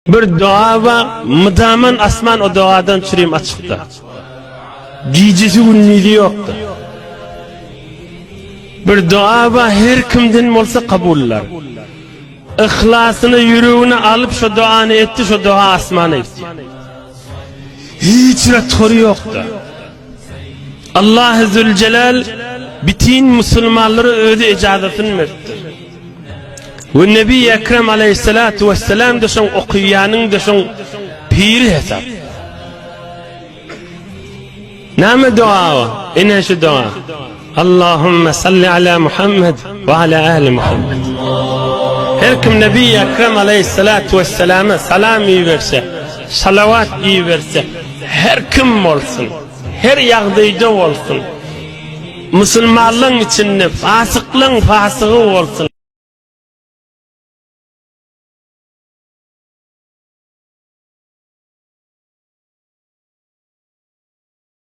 Bir dua var, mıdaman asman o duadan çürüyüm açıkta. Gecesi ünlüğü yoktu. Bir dua var, her kimden olsa kabuller. İhlasını, yüreğini alıp şu duanı etti, şu dua asmana gitti. Hiç retkoru yoktu. Allah-u Zülcelal bütün Müslümanları öyle icazatını verdi. Ve Nebi Ekrem Aleyhissalatu vesselam da şun okuyanın da şun piri hesap. Nâme dua o? İne şu dua. Allahümme salli ala Muhammed ve ala ahli Muhammed. Her kim Nebi Ekrem Aleyhissalatu vesselama salam iyi verse, salavat iyi verse, her kim olsun, her yağdayda olsun, Müslümanlığın içinde fasıklığın fasığı olsun.